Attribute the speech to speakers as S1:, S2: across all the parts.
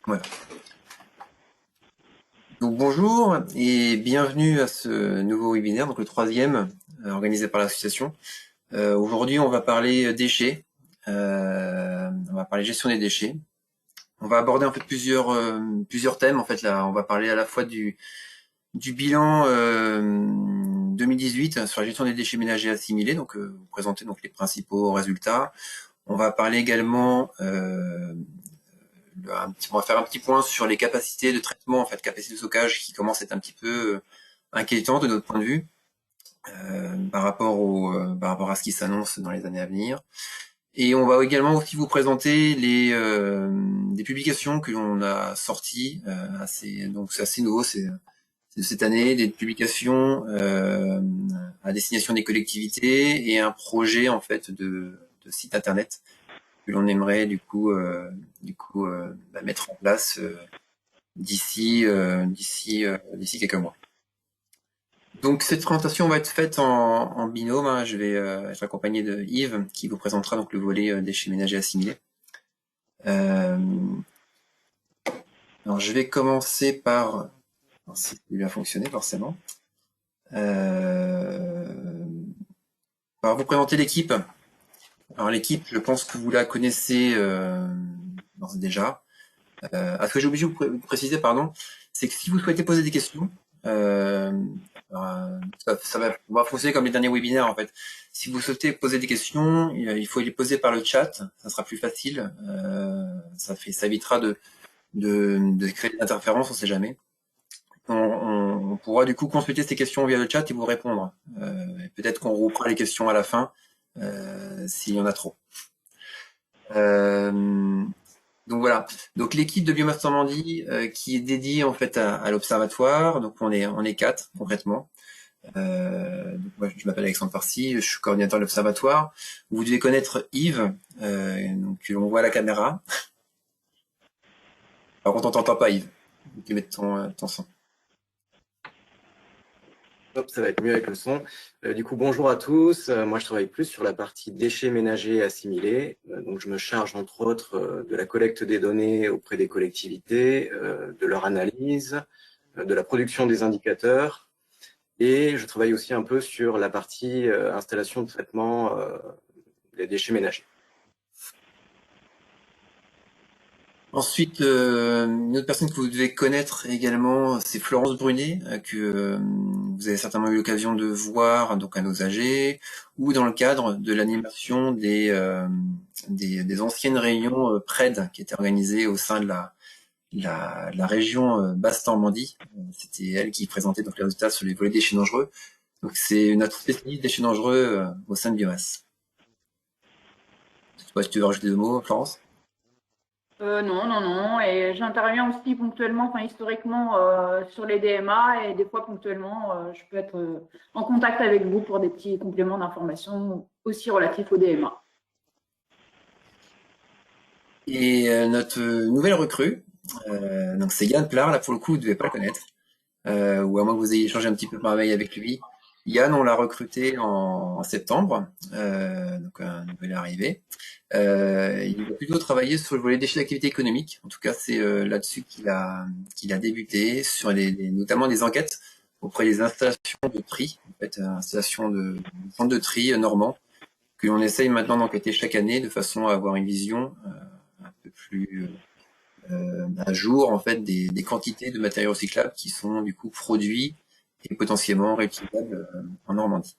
S1: Voilà. Donc bonjour et bienvenue à ce nouveau webinaire, donc le troisième, organisé par l'association. Aujourd'hui, on va parler déchets. On va parler gestion des déchets. On va aborder en fait plusieurs thèmes. En fait, là, on va parler à la fois du bilan 2018 sur la gestion des déchets ménagers assimilés. Donc, vous présenter donc les principaux résultats. On va parler également on va faire un petit point sur les capacités de traitement, en fait, capacités de stockage qui commencent à être un petit peu inquiétantes de notre point de vue par rapport à ce qui s'annonce dans les années à venir. Et on va également aussi vous présenter des publications que l'on a sorties, donc c'est assez nouveau, c'est de cette année, des publications à destination des collectivités et un projet en fait de site internet que l'on aimerait mettre en place d'ici quelques mois. Donc cette présentation va être faite en binôme, hein. Je vais être accompagné de Yves qui vous présentera donc le volet déchets ménagers assimilés. Euh, alors je vais commencer par, si ça bien fonctionner forcément, par vous présenter l'équipe. Alors l'équipe, je pense que vous la connaissez déjà. Ce que j'ai oublié de vous préciser, pardon, c'est que si vous souhaitez poser des questions, euh, on va fonctionner comme les derniers webinaires en fait. Si vous souhaitez poser des questions, il faut les poser par le chat, ça sera plus facile. Ça évitera de créer des interférences, on sait jamais. On pourra du coup consulter ces questions via le chat et vous répondre. Peut-être qu'on reprend les questions à la fin s'il y en a trop. Donc voilà. Donc l'équipe de Biomasse Normandie qui est dédiée en fait à l'observatoire. Donc on est 4 concrètement. Donc moi je m'appelle Alexandre Farcy, je suis coordinateur de l'observatoire. Vous devez connaître Yves, donc on voit à la caméra. Par contre on t'entend pas Yves. Tu peux mettre ton son.
S2: Hop, ça va être mieux avec le son. Du coup, bonjour à tous. Moi, je travaille plus sur la partie déchets ménagers assimilés. Donc, je me charge entre autres de la collecte des données auprès des collectivités, de leur analyse, de la production des indicateurs. Et je travaille aussi un peu sur la partie installation de traitement des déchets ménagers.
S1: Ensuite, une autre personne que vous devez connaître également, c'est Florence Brunet, que vous avez certainement eu l'occasion de voir donc à nos AG, ou dans le cadre de l'animation des anciennes réunions PRED qui étaient organisées au sein de la région Basse-Normandie. C'était elle qui présentait donc les résultats sur les volets déchets dangereux. Donc c'est notre spécialiste déchets dangereux au sein de Biomasse. Je sais pas si tu veux rajouter deux mots, Florence.
S3: Non, non, non. Et j'interviens aussi ponctuellement, enfin historiquement, sur les DMA et des fois ponctuellement, je peux être en contact avec vous pour des petits compléments d'information aussi relatifs au DMA.
S1: Et notre nouvelle recrue, donc c'est Yann Plar, là pour le coup vous ne devez pas le connaître, ou à moins que vous ayez échangé un petit peu par mail avec lui. Yann, on l'a recruté en septembre, donc un nouvel arrivé. Il va plutôt travailler sur le volet déchets d'activité économique. En tout cas, c'est là-dessus qu'il a débuté, sur notamment des enquêtes auprès des installations de tri, en fait, installations de centres de tri normands, que l'on essaye maintenant d'enquêter chaque année de façon à avoir une vision un peu plus à jour en fait des quantités de matériaux recyclables qui sont du coup produits et potentiellement réutilisables en Normandie.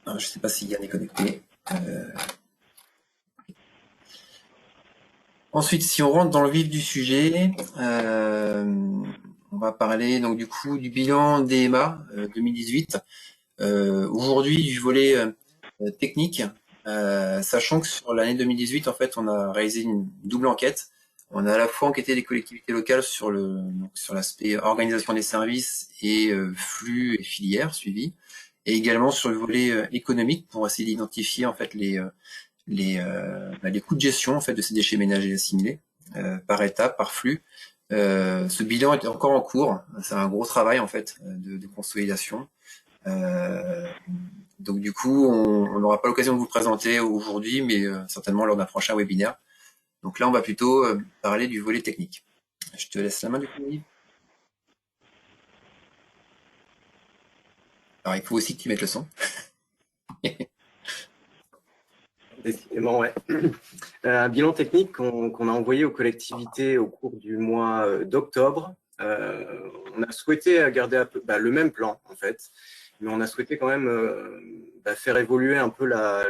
S1: Alors, je ne sais pas si Yann est connecté. Ensuite, si on rentre dans le vif du sujet, on va parler donc du coup du bilan DMA 2018. Aujourd'hui, du volet technique, sachant que sur l'année 2018, en fait, on a réalisé une double enquête. On a à la fois enquêté les collectivités locales sur l'aspect organisation des services et flux et filières suivis, et également sur le volet économique pour essayer d'identifier en fait les coûts de gestion en fait de ces déchets ménagers assimilés par étape, par flux. Ce bilan est encore en cours. C'est un gros travail en fait de consolidation. Donc du coup, on n'aura pas l'occasion de vous le présenter aujourd'hui, mais certainement lors d'un prochain webinaire. Donc là, on va plutôt parler du volet technique. Je te laisse la main du coup, Yves. Alors, il faut aussi que tu mettes le son.
S2: Décidément, ouais. Un bilan technique qu'on a envoyé aux collectivités au cours du mois d'octobre. On a souhaité garder un peu, le même plan, en fait, mais on a souhaité quand même faire évoluer un peu la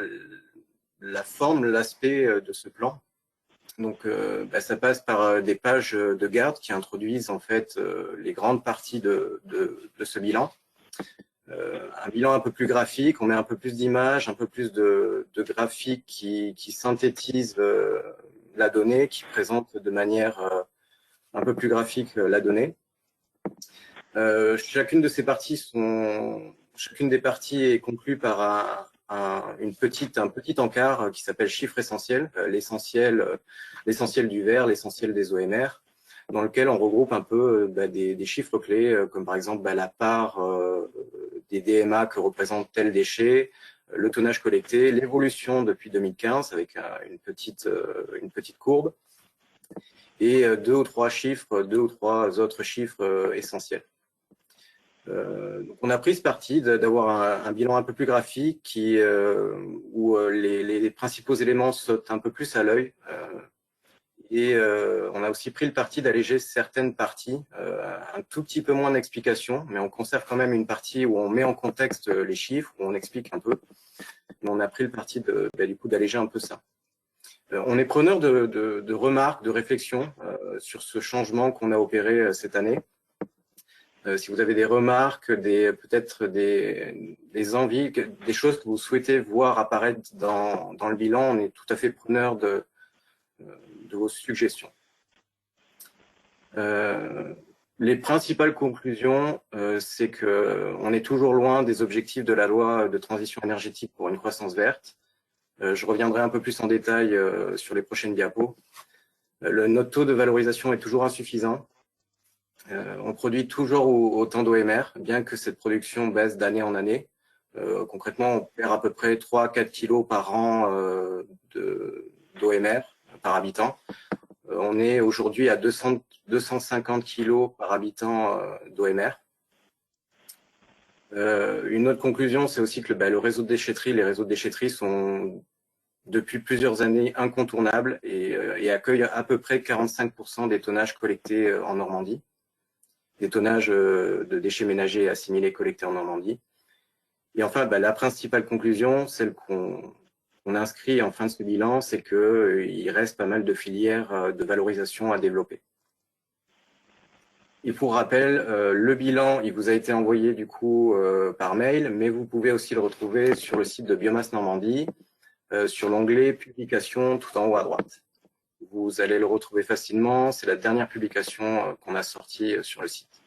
S2: forme, l'aspect de ce plan. Donc, ça passe par des pages de garde qui introduisent en fait les grandes parties de ce bilan. Un bilan un peu plus graphique, on met un peu plus d'images, un peu plus de graphiques qui synthétisent la donnée, qui présentent de manière un peu plus graphique la donnée. Chacune de ces parties chacune des parties est conclue par un petit encart qui s'appelle chiffre essentiel, l'essentiel du verre, l'essentiel des OMR, dans lequel on regroupe un peu des chiffres clés, comme par exemple la part des DMA que représente tel déchet, le tonnage collecté, l'évolution depuis 2015 avec une petite courbe, et deux ou trois autres chiffres essentiels. Donc on a pris ce parti d'avoir un bilan un peu plus graphique où les principaux éléments sautent un peu plus à l'œil. Et on a aussi pris le parti d'alléger certaines parties, un tout petit peu moins d'explications, mais on conserve quand même une partie où on met en contexte les chiffres, où on explique un peu. Mais on a pris le parti du coup d'alléger un peu ça. On est preneur de remarques, de réflexions sur ce changement qu'on a opéré cette année. Si vous avez des remarques, peut-être des envies, des choses que vous souhaitez voir apparaître dans le bilan, on est tout à fait preneur de vos suggestions. Les principales conclusions, c'est qu'on est toujours loin des objectifs de la loi de transition énergétique pour une croissance verte. Je reviendrai un peu plus en détail sur les prochaines diapos. Notre taux de valorisation est toujours insuffisant. On produit toujours autant d'OMR, bien que cette production baisse d'année en année. Concrètement, on perd à peu près 3 à 4 kilos par an d'OMR par habitant. On est aujourd'hui à 250 kilos par habitant d'OMR. Une autre conclusion, c'est aussi que les réseaux de déchetterie sont depuis plusieurs années incontournables et accueillent à peu près 45% des tonnages collectés en Normandie, des tonnages de déchets ménagers assimilés collectés en Normandie. Et enfin, la principale conclusion, celle qu'on inscrit en fin de ce bilan, c'est qu'il reste pas mal de filières de valorisation à développer. Et pour rappel, le bilan, il vous a été envoyé du coup par mail, mais vous pouvez aussi le retrouver sur le site de Biomasse Normandie, sur l'onglet Publications tout en haut à droite. Vous allez le retrouver facilement, c'est la dernière publication qu'on a sortie sur le site.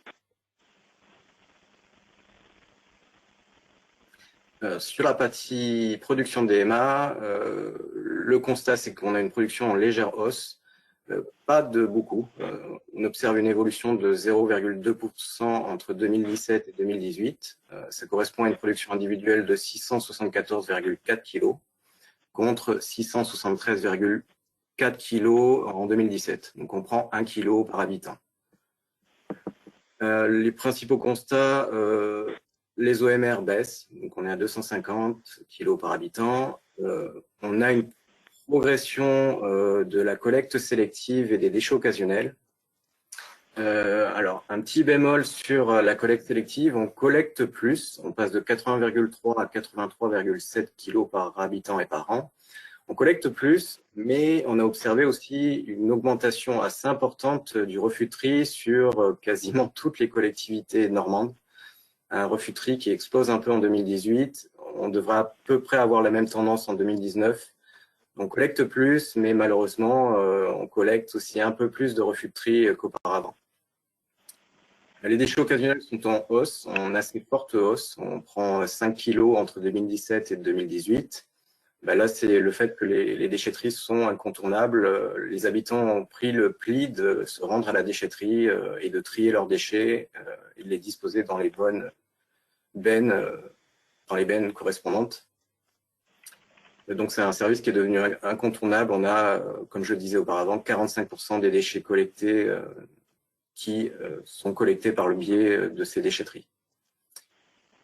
S2: Sur la partie production de DMA, le constat c'est qu'on a une production en légère hausse, pas de beaucoup. On observe une évolution de 0,2% entre 2017 et 2018. Ça correspond à une production individuelle de 674,4 kg contre 673,4 kg en 2017. Donc on prend 1 kg par habitant. Les principaux constats, les OMR baissent, donc on est à 250 kg par habitant. On a une progression de la collecte sélective et des déchets occasionnels. Alors, un petit bémol sur la collecte sélective, on collecte plus, on passe de 80,3 à 83,7 kg par habitant et par an. On collecte plus, mais on a observé aussi une augmentation assez importante du refus de tri sur quasiment toutes les collectivités normandes. Un refus de tri qui explose un peu en 2018. On devrait à peu près avoir la même tendance en 2019. On collecte plus, mais malheureusement, on collecte aussi un peu plus de refus de tri qu'auparavant. Les déchets occasionnels sont en hausse, en assez forte hausse. On prend 5 kilos entre 2017 et 2018. Là, c'est le fait que les déchetteries sont incontournables. Les habitants ont pris le pli de se rendre à la déchetterie et de trier leurs déchets et de les disposer dans les bonnes bennes, dans les bennes correspondantes. Donc c'est un service qui est devenu incontournable. On a, comme je le disais auparavant, 45% des déchets collectés qui sont collectés par le biais de ces déchetteries.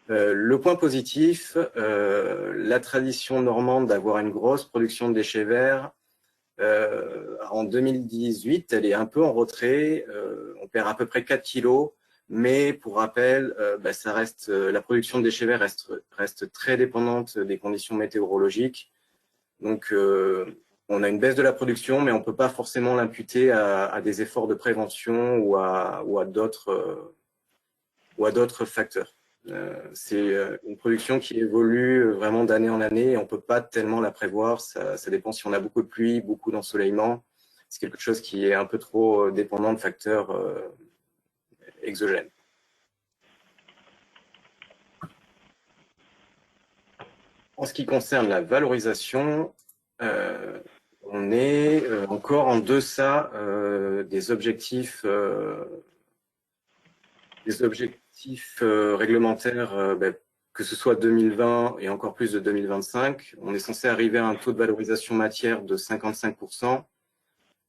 S2: Le point positif, la tradition normande d'avoir une grosse production de déchets verts, en 2018, elle est un peu en retrait. On perd à peu près 4 kilos, mais pour rappel, ça reste, la production de déchets verts reste très dépendante des conditions météorologiques. Donc, on a une baisse de la production, mais on ne peut pas forcément l'imputer à des efforts de prévention ou à d'autres facteurs. C'est une production qui évolue vraiment d'année en année et on ne peut pas tellement la prévoir. Ça dépend si on a beaucoup de pluie, beaucoup d'ensoleillement. C'est quelque chose qui est un peu trop dépendant de facteurs exogènes. En ce qui concerne la valorisation, on est encore en deçà des objectifs réglementaires, que ce soit 2020 et encore plus de 2025. On est censé arriver à un taux de valorisation matière de 55%.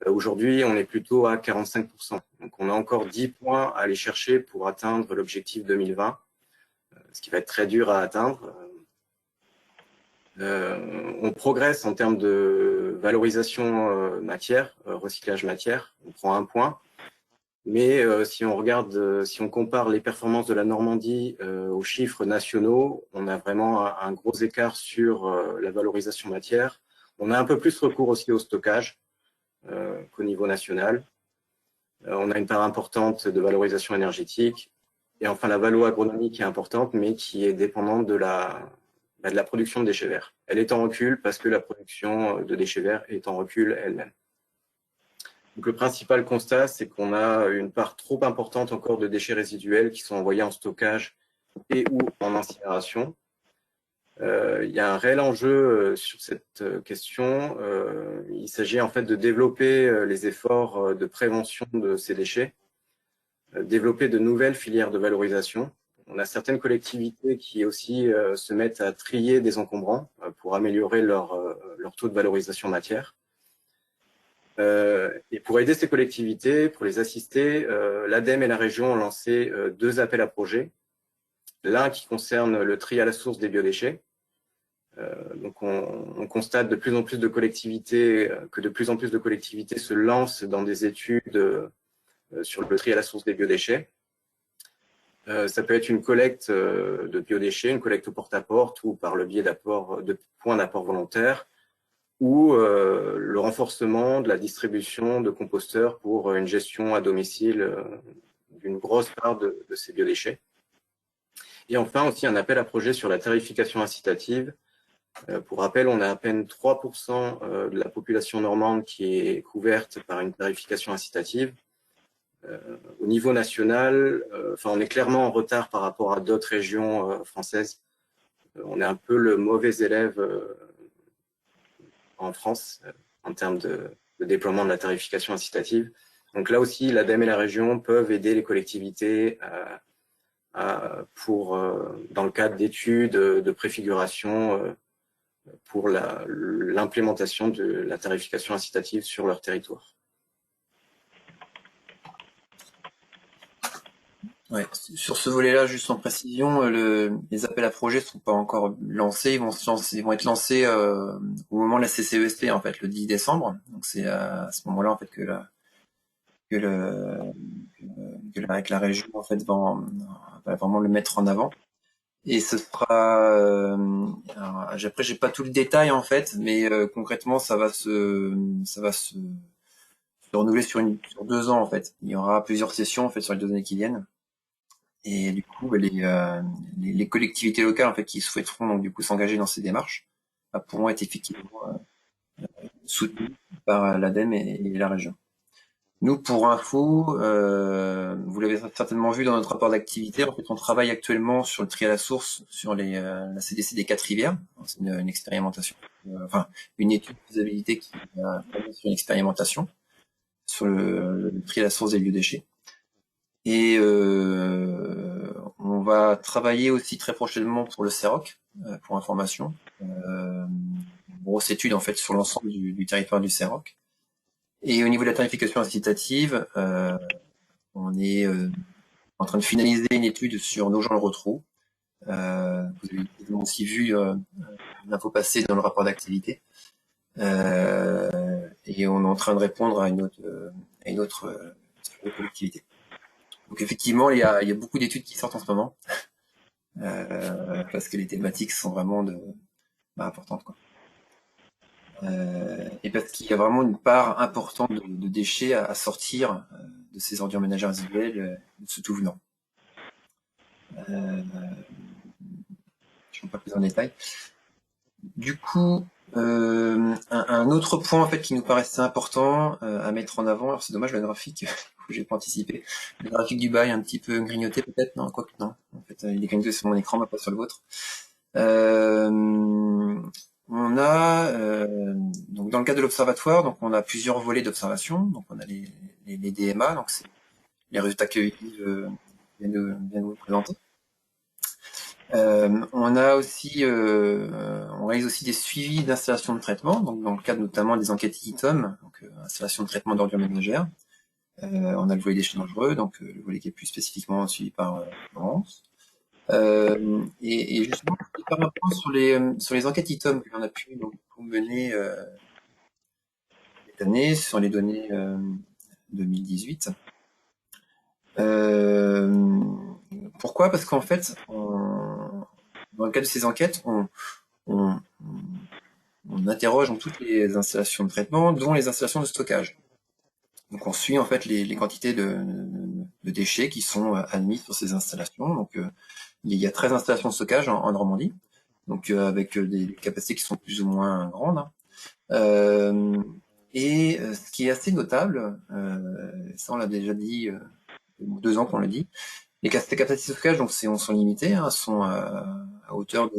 S2: Aujourd'hui, on est plutôt à 45%. Donc, on a encore 10 points à aller chercher pour atteindre l'objectif 2020, ce qui va être très dur à atteindre. On progresse en termes de valorisation matière, recyclage matière. On prend un point. Mais si on regarde, si on compare les performances de la Normandie aux chiffres nationaux, on a vraiment un gros écart sur la valorisation matière. On a un peu plus recours aussi au stockage qu'au niveau national. On a une part importante de valorisation énergétique. Et enfin, la valo agronomique est importante, mais qui est dépendante de la production de déchets verts. Elle est en recul parce que la production de déchets verts est en recul elle-même. Donc, le principal constat, c'est qu'on a une part trop importante encore de déchets résiduels qui sont envoyés en stockage et ou en incinération. Il y a un réel enjeu sur cette question. Il s'agit en fait de développer les efforts de prévention de ces déchets, développer de nouvelles filières de valorisation. On a certaines collectivités qui aussi se mettent à trier des encombrants pour améliorer leur taux de valorisation matière. Et pour aider ces collectivités, pour les assister, l'ADEME et la région ont lancé 2 appels à projets. L'un qui concerne le tri à la source des biodéchets. Donc on constate de plus en plus de collectivités, que de plus en plus de collectivités se lancent dans des études sur le tri à la source des biodéchets. Ça peut être une collecte de biodéchets, une collecte au porte-à-porte ou par le biais de points d'apport volontaires, ou le renforcement de la distribution de composteurs pour une gestion à domicile d'une grosse part de ces biodéchets. Et enfin aussi un appel à projet sur la tarification incitative. Pour rappel, on a à peine 3% de la population normande qui est couverte par une tarification incitative. Au niveau national, on est clairement en retard par rapport à d'autres régions françaises. On est un peu le mauvais élève en France en termes de déploiement de la tarification incitative. Donc là aussi, l'ADEME et la région peuvent aider les collectivités dans le cadre d'études de préfiguration pour l'implémentation de la tarification incitative sur leur territoire.
S1: Ouais. Sur ce volet-là, juste en précision, les appels à projets ne sont pas encore lancés. Ils vont être lancés au moment de la CCESP, en fait, le 10 décembre. Donc c'est à ce moment-là, en fait, que la région, en fait, va vraiment le mettre en avant. Et ce sera. Après, j'ai pas tout le détail, en fait, mais concrètement, ça va se renouveler sur 2 ans, en fait. Il y aura plusieurs sessions, en fait, sur les 2 années qui viennent. Et du coup, les collectivités locales, en fait, qui souhaiteront donc du coup s'engager dans ces démarches, pourront être effectivement soutenues par l'ADEME et la région. Nous, pour info, vous l'avez certainement vu dans notre rapport d'activité, en fait, on travaille actuellement sur le tri à la source sur la CDC des 4 rivières. C'est une expérimentation, une étude de faisabilité qui va sur une expérimentation sur le tri à la source des biodéchets. Et on on va travailler aussi très prochainement pour le CEROC, pour information. Grosse étude en fait sur l'ensemble du territoire du CEROC. Et au niveau de la tarification incitative, on est en train de finaliser une étude sur Nogent-le-Rotrou. Vous avez aussi vu l'info passer dans le rapport d'activité. Et on est en train de répondre à une autre collectivité. Donc effectivement, il y a beaucoup d'études qui sortent en ce moment, parce que les thématiques sont vraiment importantes, quoi. Et parce qu'il y a vraiment une part importante de déchets à sortir de ces ordures ménagères résiduelles, de ce tout venant. Je ne vais pas plus en détail. Du coup, un autre point en fait qui nous paraissait important à mettre en avant, alors c'est dommage le graphique que j'ai pas anticipé, le graphique du bail un petit peu grignoté peut-être, non, quoique non, en fait il est grignoté sur mon écran, mais pas sur le vôtre. On a donc dans le cadre de l'observatoire, donc on a plusieurs volets d'observation, donc on a les DMA, donc c'est les résultats que Yves vient de vous présenter. On a aussi, on réalise aussi des suivis d'installation de traitement, donc dans le cadre notamment des enquêtes ITOM, donc installation de traitement d'ordures ménagères. On a le volet déchets dangereux, donc le volet qui est plus spécifiquement suivi par Laurence. Et justement, je voulais faire un point sur les enquêtes ITOM que l'on a pu donc, mener cette année sur les données 2018. Pourquoi? Parce qu'en fait, dans le cadre de ces enquêtes, on interroge dans toutes les installations de traitement, dont les installations de stockage. Donc on suit en fait les quantités de déchets qui sont admis sur ces installations. Donc il y a 13 installations de stockage en Normandie, donc avec des capacités qui sont plus ou moins grandes. Et ce qui est assez notable, ça on l'a déjà dit, 2 ans qu'on l'a dit, les capacités de stockage donc sont limitées, sont à hauteur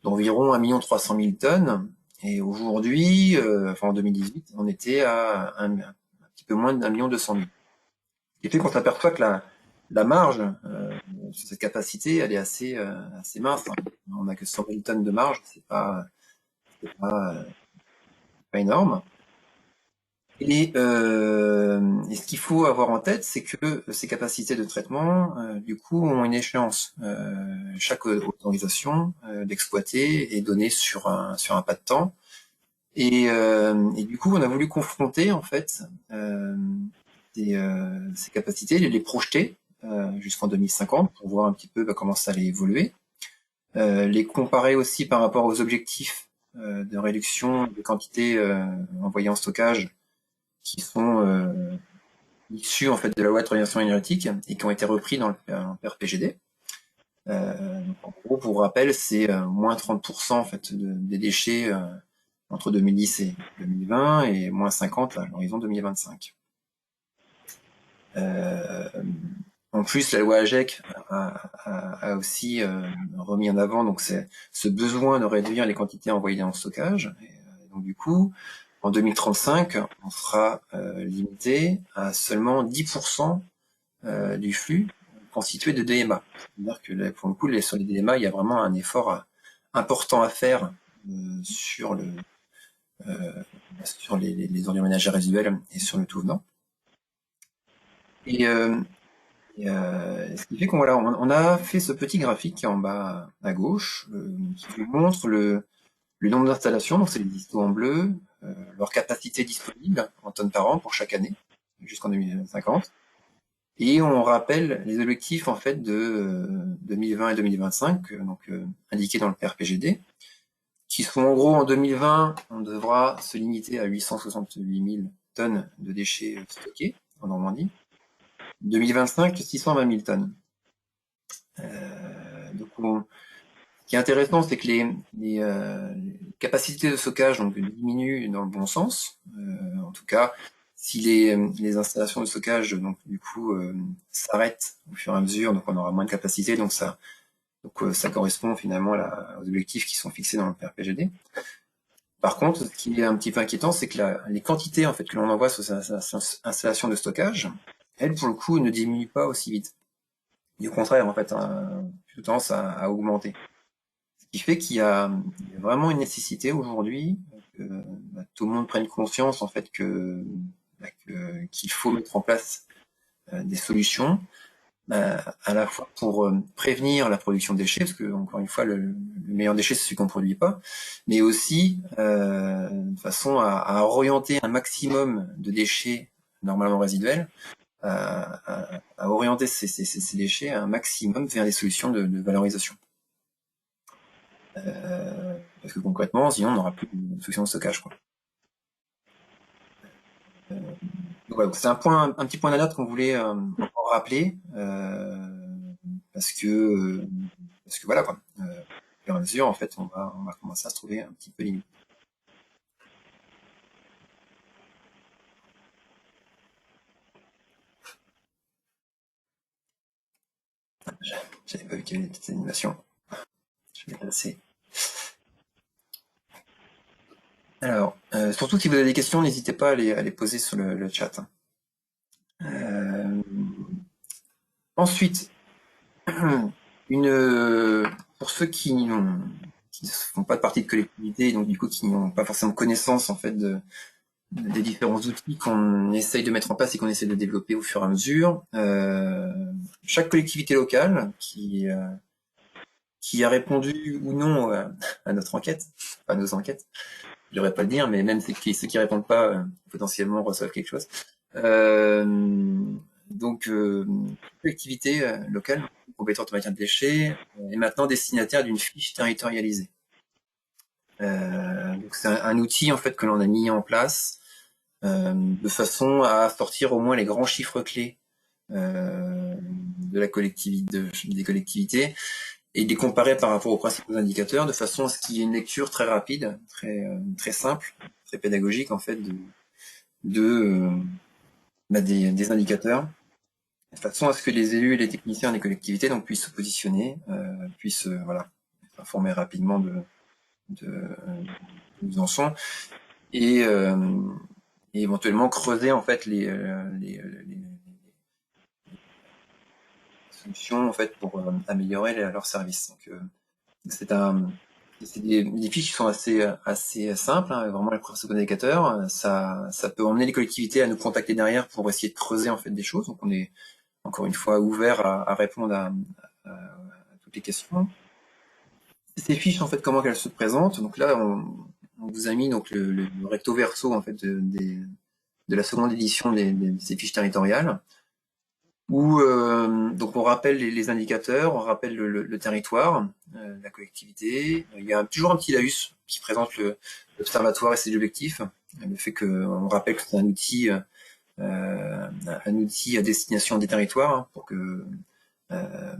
S1: d'environ 1 300 000 tonnes. Et aujourd'hui, en 2018, on était à un petit peu moins d'1 200 000. Ce qui fait qu'on s'aperçoit que la marge sur cette capacité, elle est assez mince. On n'a que 100 000 tonnes de marge, c'est pas énorme. Et ce qu'il faut avoir en tête, c'est que ces capacités de traitement, du coup, ont une échéance. Chaque autorisation d'exploiter est donnée sur un pas de temps. Et du coup, on a voulu confronter en fait ces capacités, les projeter jusqu'en 2050 pour voir un petit peu comment ça allait évoluer. Les comparer aussi par rapport aux objectifs de réduction des quantités envoyées en stockage qui sont issus en fait de la loi de transition énergétique et qui ont été repris dans le PRPGD. En gros, pour rappel, c'est moins 30% en fait des déchets entre 2010 et 2020 et moins 50 à l'horizon 2025. En plus, la loi AGEC a aussi remis en avant donc ce besoin de réduire les quantités envoyées en stockage. Et donc du coup, en 2035, on sera limité à seulement 10% du flux constitué de DMA. C'est-à-dire que pour le coup, sur les DMA, il y a vraiment un effort important à faire sur les ordures ménagères résiduelles et sur le tout venant. Et ce qui fait qu'on on a fait ce petit graphique qui est en bas à gauche, qui vous montre le nombre d'installations, donc c'est les listos en bleu, leur capacité disponible en tonnes par an pour chaque année, jusqu'en 2050. Et on rappelle les objectifs en fait de 2020 et 2025, donc indiqués dans le PRPGD, qui sont en gros en 2020, on devra se limiter à 868 000 tonnes de déchets stockés en Normandie. 2025, 620 000 tonnes. Donc ce qui est intéressant, c'est que les capacités de stockage donc, diminuent dans le bon sens. En tout cas, si les installations de stockage donc du coup s'arrêtent au fur et à mesure, donc on aura moins de capacité, donc ça correspond finalement aux objectifs qui sont fixés dans le PRPGD. Par contre, ce qui est un petit peu inquiétant, c'est que les quantités en fait que l'on envoie sur ces installations de stockage, elles pour le coup ne diminuent pas aussi vite. et au contraire, en fait, plutôt tendance à augmenter. Ce qui fait il y a vraiment une nécessité aujourd'hui que tout le monde prenne conscience en fait qu'il faut mettre en place des solutions à la fois pour prévenir la production de déchets, parce que encore une fois le meilleur déchet c'est celui qu'on produit pas, mais aussi de façon à orienter un maximum de déchets normalement résiduels, à orienter ces déchets un maximum vers des solutions de valorisation. Parce que concrètement, sinon on n'aura plus de solution de stockage, quoi. Donc voilà, c'est un petit point d'alerte qu'on voulait encore rappeler, parce que voilà quoi. Au fur et à mesure, en fait, on va commencer à se trouver un petit peu limite. J'avais pas vu qu'il y avait des petites animations. Je vais passer. Alors, surtout si vous avez des questions, n'hésitez pas à les poser sur le chat. Ensuite, pour ceux qui ne font pas de partie de collectivité, donc du coup qui n'ont pas forcément connaissance en fait des différents outils qu'on essaye de mettre en place et qu'on essaie de développer au fur et à mesure, chaque collectivité locale qui a répondu ou non à notre enquête, à nos enquêtes, je devrais pas le dire, mais même ceux qui répondent pas potentiellement reçoivent quelque chose. Donc, collectivité locale, compétente en matière de déchets, est maintenant destinataire d'une fiche territorialisée. Donc c'est un outil en fait que l'on a mis en place de façon à sortir au moins les grands chiffres clés de la collectivité, des collectivités et les comparer par rapport aux principaux indicateurs de façon à ce qu'il y ait une lecture très rapide, très simple, très pédagogique en fait des indicateurs, de façon à ce que les élus et les techniciens des collectivités donc puissent se positionner, puissent voilà être informés rapidement de où ils en sont et éventuellement creuser en fait les solutions en fait pour améliorer leurs services. Donc c'est des fiches qui sont assez simples, hein, vraiment les principaux indicateurs. Ça peut emmener les collectivités à nous contacter derrière pour essayer de creuser en fait des choses. Donc on est encore une fois ouvert à répondre à toutes les questions. Ces fiches en fait comment qu'elles se présentent. Donc là on vous a mis donc le recto verso en fait de la seconde édition de ces fiches territoriales, où donc on rappelle les indicateurs, on rappelle le territoire, la collectivité. Il y a toujours un petit laïus qui présente l'observatoire et ses objectifs, le fait qu'on rappelle que c'est un outil à destination des territoires euh,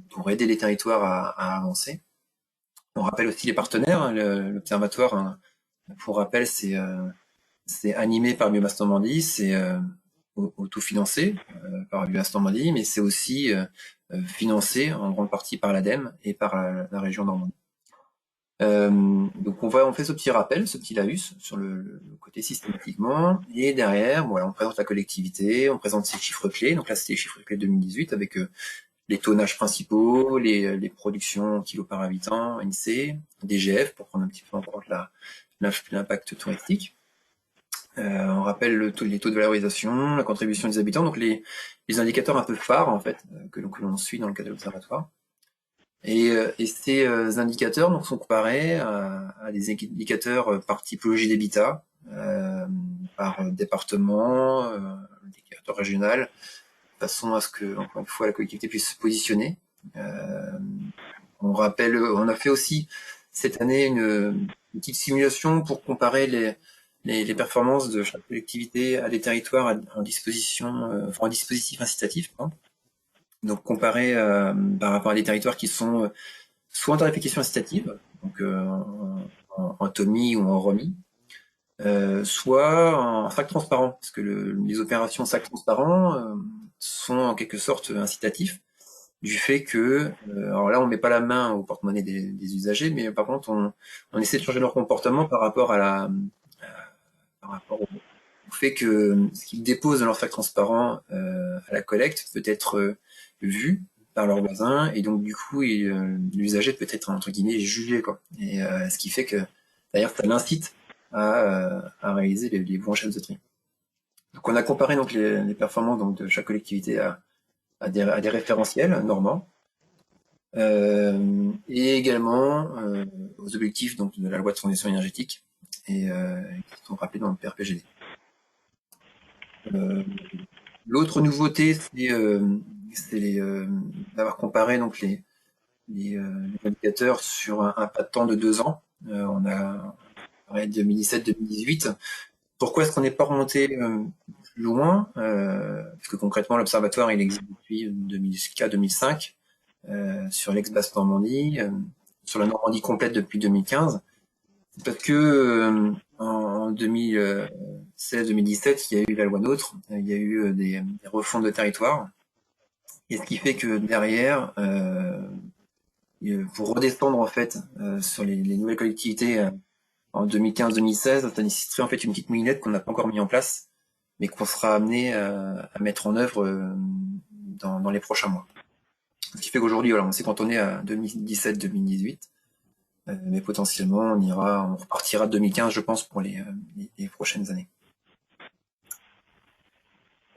S1: pour aider les territoires à avancer. On rappelle aussi les partenaires, hein, l'observatoire, hein, pour rappel, c'est animé par Biomasse Normandie, c'est autofinancé par Biomasse Normandie, mais c'est aussi financé en grande partie par l'ADEME et par la région Normandie. Donc on fait ce petit rappel, ce petit laïus sur le côté systématiquement, et derrière, voilà, on présente la collectivité, on présente ses chiffres clés. Donc là, c'est les chiffres clés 2018 avec les tonnages principaux, les productions kilos par habitant, INSEE, DGF pour prendre un petit peu en compte l'impact touristique. On rappelle les taux de valorisation, la contribution des habitants, donc les indicateurs un peu phares en fait que l'on suit dans le cadre de l'observatoire. Et ces indicateurs donc, sont comparés à des indicateurs par typologie d'habitat, par département, indicateurs régional, de façon à ce que, encore une fois, la collectivité puisse se positionner. On a fait aussi cette année une petite simulation pour comparer les performances de chaque collectivité à des territoires en dispositif incitatif. Hein. Donc comparer par rapport à des territoires qui sont soit en tarification incitative, donc en TOMI ou en ROMI, soit en sac transparent, parce que les opérations sac transparent sont en quelque sorte incitatifs, du fait que, alors là on met pas la main au porte-monnaie des usagers, mais par contre on essaie de changer leur comportement par rapport par rapport au fait que ce qu'ils déposent dans leur sac transparent à la collecte peut être vus par leurs voisins, et donc du coup, l'usager peut être entre guillemets jugé, quoi. Et ce qui fait que d'ailleurs, ça l'incite à réaliser les bons chaînes de tri. Donc on a comparé donc les performances donc, de chaque collectivité à des référentiels normaux, et également aux objectifs donc, de la loi de transition énergétique, et qui sont rappelés dans le PRPGD. L'autre nouveauté, c'est d'avoir comparé donc les indicateurs sur un pas de temps de 2 ans. On a parlé de 2017-2018. Pourquoi est-ce qu'on n'est pas remonté plus loin parce que concrètement, l'observatoire, il existe depuis 2004-2005 sur l'ex-Basse Normandie, sur la Normandie complète depuis 2015. C'est parce que en 2016-2017, il y a eu la loi NOTRe, il y a eu des refontes de territoire, et ce qui fait que derrière, pour redescendre en fait sur les nouvelles collectivités en 2015-2016, ça nécessiterait en fait une petite moulinette qu'on n'a pas encore mis en place, mais qu'on sera amené à mettre en œuvre dans les prochains mois. Ce qui fait qu'aujourd'hui, voilà, on s'est cantonné à 2017-2018, mais potentiellement on repartira de 2015, je pense, pour les prochaines années.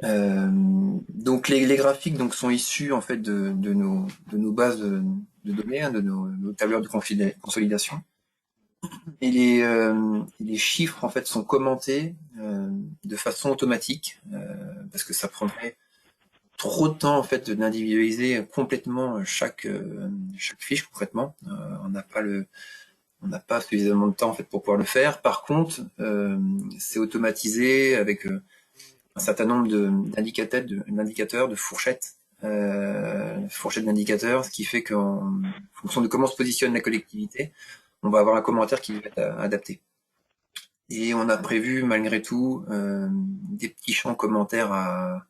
S1: Donc les graphiques donc sont issus en fait de nos bases de données, hein, de nos tableurs de consolidation. Et les chiffres en fait sont commentés de façon automatique parce que ça prendrait trop de temps en fait d'individualiser complètement chaque fiche concrètement. On n'a pas suffisamment de temps en fait pour pouvoir le faire. Par contre, c'est automatisé avec un certain nombre d'indicateurs, de fourchettes d'indicateurs, ce qui fait qu'en fonction de comment se positionne la collectivité, on va avoir un commentaire qui va être adapté. Et on a prévu malgré tout des petits champs commentaires à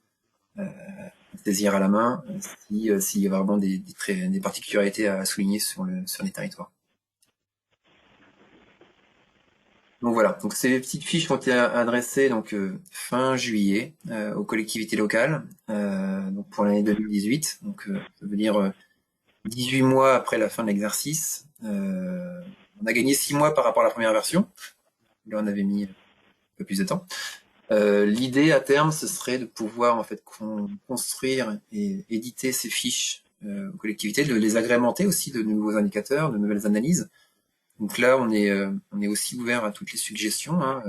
S1: saisir à la main s'il y a vraiment des particularités à souligner sur les territoires. Donc voilà, donc ces petites fiches ont été adressées donc fin juillet aux collectivités locales, donc pour l'année 2018. Donc ça veut dire 18 mois après la fin de l'exercice. On a gagné 6 mois par rapport à la première version. Là, on avait mis un peu plus de temps. L'idée à terme, ce serait de pouvoir en fait construire et éditer ces fiches aux collectivités, de les agrémenter aussi de nouveaux indicateurs, de nouvelles analyses. Donc là, on est aussi ouvert à toutes les suggestions, hein,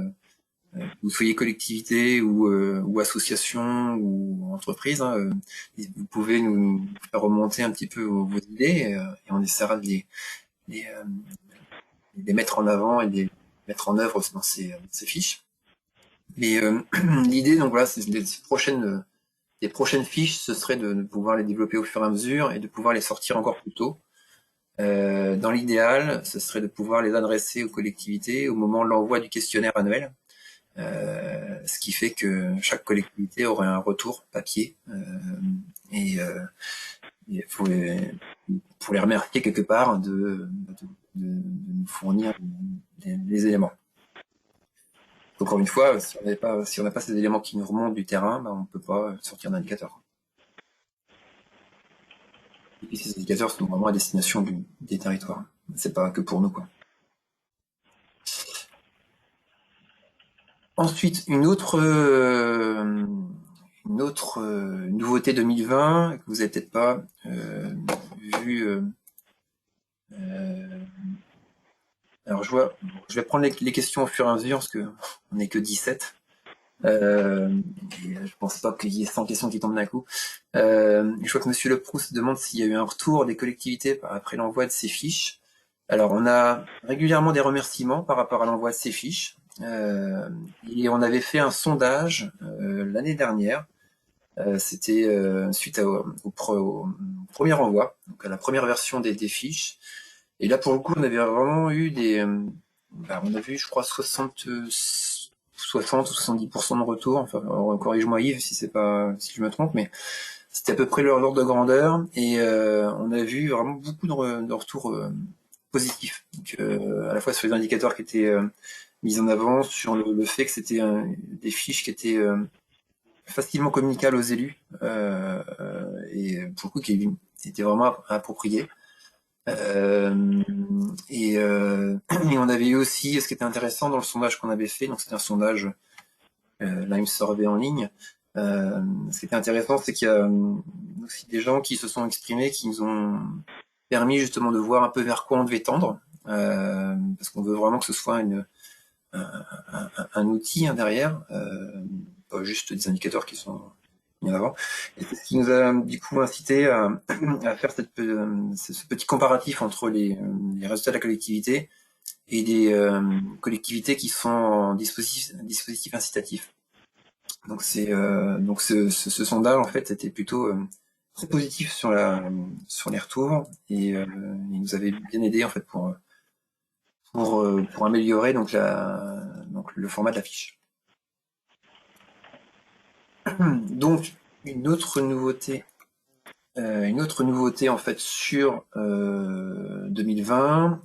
S1: que vous soyez collectivité ou association ou entreprise. Hein, vous pouvez nous faire remonter un petit peu vos idées et on essaiera de les mettre en avant et de les mettre en œuvre dans ces fiches. Mais l'idée, donc voilà, c'est des prochaines fiches, ce serait de pouvoir les développer au fur et à mesure et de pouvoir les sortir encore plus tôt. Dans l'idéal, ce serait de pouvoir les adresser aux collectivités au moment de l'envoi du questionnaire annuel, ce qui fait que chaque collectivité aurait un retour papier et pour les remercier quelque part de nous fournir les éléments. Encore une fois, si on n'a pas ces éléments qui nous remontent du terrain, on ne peut pas sortir d'indicateur. Et puis ces indicateurs sont vraiment à destination des territoires. C'est pas que pour nous, quoi. Ensuite, une autre nouveauté 2020 que vous n'avez peut-être pas vu. Alors je vais prendre les questions au fur et à mesure parce que on n'est que 17. Je pense pas qu'il y ait 100 questions qui tombent d'un coup. Je vois que Monsieur Leproust demande s'il y a eu un retour des collectivités après l'envoi de ces fiches. Alors, on a régulièrement des remerciements par rapport à l'envoi de ces fiches. Et on avait fait un sondage l'année dernière. C'était suite au premier envoi, donc à la première version des fiches. Et là, pour le coup, on avait vraiment eu on a vu, je crois, 60 ou 70% de retour. Enfin, corrige-moi Yves si je me trompe, mais c'était à peu près leur ordre de grandeur. Et on a vu vraiment beaucoup de retours positifs. Donc, à la fois sur les indicateurs qui étaient mis en avant, sur le fait que c'était des fiches qui étaient facilement communicable aux élus et pour le coup qui était vraiment approprié. Et on avait eu aussi, ce qui était intéressant dans le sondage qu'on avait fait, donc c'était un sondage Lime Survey en ligne. Ce qui était intéressant, c'est qu'il y a aussi des gens qui se sont exprimés, qui nous ont permis justement de voir un peu vers quoi on devait tendre, parce qu'on veut vraiment que ce soit un outil derrière, pas juste des indicateurs qui sont mis en avant. Et c'est ce qui nous a du coup incité à faire ce petit comparatif entre les résultats de la collectivité et des collectivités qui sont en dispositif incitatif. Donc ce sondage en fait était plutôt très positif sur les retours et il nous avait bien aidé en fait pour améliorer donc le format de la fiche. Donc une autre nouveauté en fait sur 2020,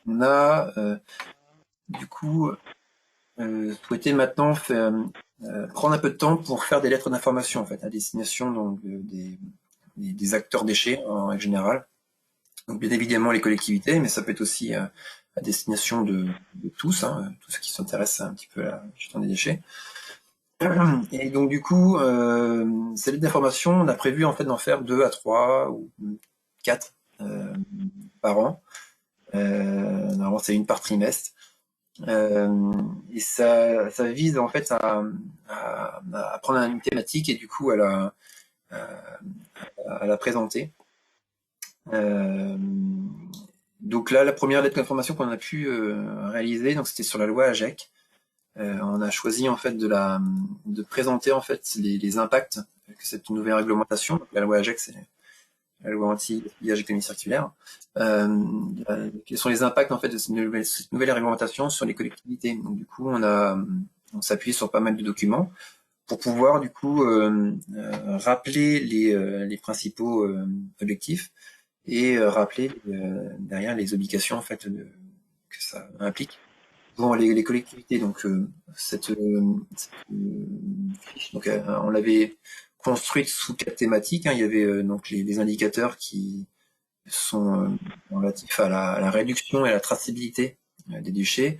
S1: on a du coup souhaité maintenant prendre un peu de temps pour faire des lettres d'information en fait à destination donc des acteurs déchets en règle générale. Donc bien évidemment les collectivités, mais ça peut être aussi à destination de tous, tous ceux qui s'intéressent un petit peu à la gestion des déchets. Et donc du coup, ces lettres d'information, on a prévu en fait d'en faire 2 à 3 ou 4 par an. Normalement c'est une par trimestre. Et ça vise en fait à prendre une thématique et du coup à la présenter. Donc là, la première lettre d'information qu'on a pu réaliser, donc c'était sur la loi AGEC. On a choisi en fait de présenter en fait les impacts que cette nouvelle réglementation, donc la loi AGEC, c'est la loi anti-gaspillage économie circulaire. Quels sont les impacts en fait de cette nouvelle réglementation sur les collectivités? Donc du coup, on s'appuie sur pas mal de documents pour pouvoir du coup rappeler les principaux objectifs et rappeler derrière les obligations en fait que ça implique pour les collectivités. Donc cette fiche, donc on l'avait construite sous 4 thématiques. Il y avait donc les indicateurs qui sont relatifs à la réduction et à la traçabilité des déchets.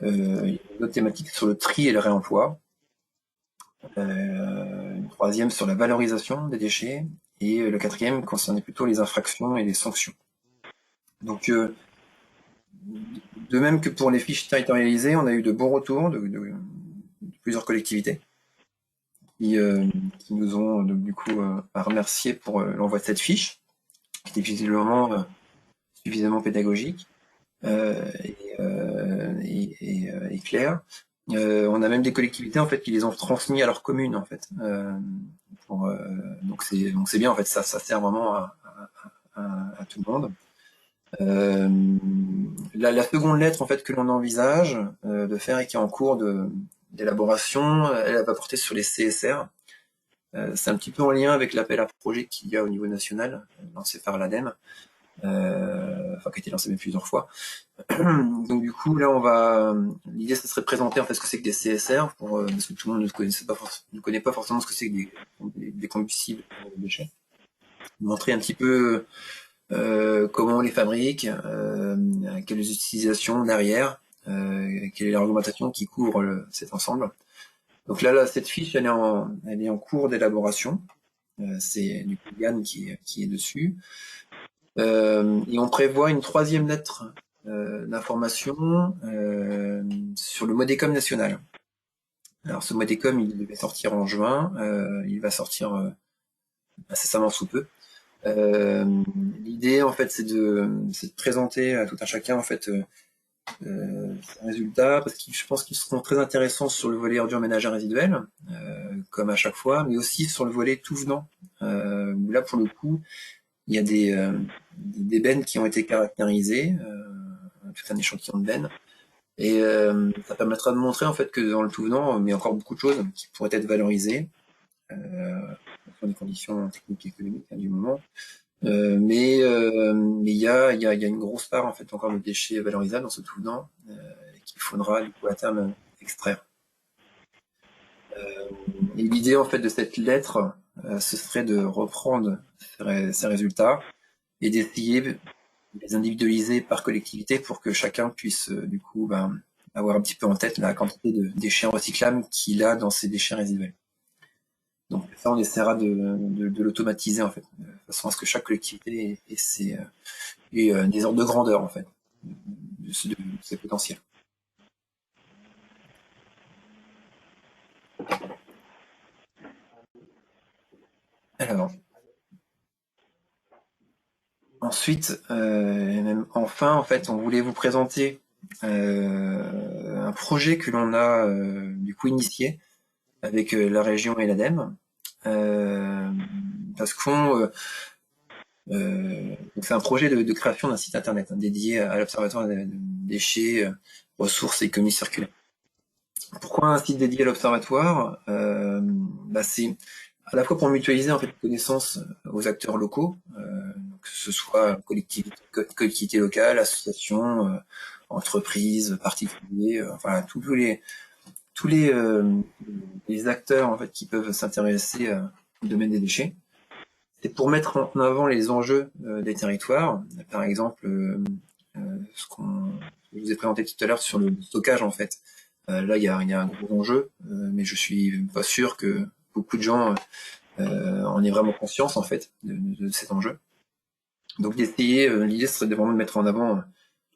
S1: Il y a une autre thématique sur le tri et le réemploi. Une troisième sur la valorisation des déchets. Et le quatrième concernait plutôt les infractions et les sanctions. Donc, de même que pour les fiches territorialisées, on a eu de bons retours de plusieurs collectivités qui nous ont donc, du coup remercié pour l'envoi de cette fiche, qui était visiblement suffisamment pédagogique et claire. On a même des collectivités en fait qui les ont transmis à leurs communes en fait. Donc c'est bien en fait, ça sert vraiment à tout le monde. La seconde lettre en fait que l'on envisage de faire et qui est en cours d'élaboration, elle va porter sur les CSR. C'est un petit peu en lien avec l'appel à projet qu'il y a au niveau national, lancé par l'ADEME, qui a été lancé même plusieurs fois. Donc du coup là l'idée ce serait de présenter en fait ce que c'est que des CSR parce que tout le monde ne connaît pas forcément ce que c'est que des combustibles pour les déchets. Montrer un petit peu comment on les fabrique, quelles utilisations derrière, quelle est la réglementation qui couvre cet ensemble. Donc là cette fiche elle est en cours d'élaboration. C'est du coup Yann qui est dessus. Et on prévoit une troisième lettre d'information sur le Modécom national. Alors ce Modécom il devait sortir en juin, il va sortir incessamment sous peu. L'idée en fait c'est de présenter à tout un chacun en fait ces résultats parce que je pense qu'ils seront très intéressants sur le volet ordures ménagères résiduelles comme à chaque fois, mais aussi sur le volet tout venant où là pour le coup il y a des bennes qui ont été caractérisées, tout un échantillon de bennes, et ça permettra de montrer en fait que dans le tout venant, il y a encore beaucoup de choses qui pourraient être valorisées dans les conditions techniques et économiques du moment. Mais il y a une grosse part en fait encore de déchets valorisables dans ce tout venant qu'il faudra du coup à terme extraire. Et l'idée en fait de cette lettre, ce serait de reprendre ces résultats et d'essayer de les individualiser par collectivité pour que chacun puisse du coup avoir un petit peu en tête la quantité de déchets recyclables qu'il a dans ses déchets résiduels. Donc ça, on essaiera de l'automatiser en fait, de façon à ce que chaque collectivité ait des ordres de grandeur en fait de ces potentiels. Alors, ensuite, et même enfin, en fait, on voulait vous présenter un projet que l'on a du coup initié avec la région et l'ADEME, parce donc c'est un projet de création d'un site internet dédié à l'Observatoire des déchets, ressources et économie circulaire. Pourquoi un site dédié à l'Observatoire c'est à la fois pour mutualiser en fait connaissances aux acteurs locaux, que ce soit collectivités locales, associations, entreprises, particuliers, voilà tous les acteurs en fait qui peuvent s'intéresser au domaine des déchets. C'est pour mettre en avant les enjeux des territoires, par exemple ce qu'on je vous ai présenté tout à l'heure sur le stockage en fait. Là, il y a un gros enjeu, mais je suis pas sûr que beaucoup de gens en aient vraiment conscience en fait de cet enjeu. Donc l'idée serait de vraiment de mettre en avant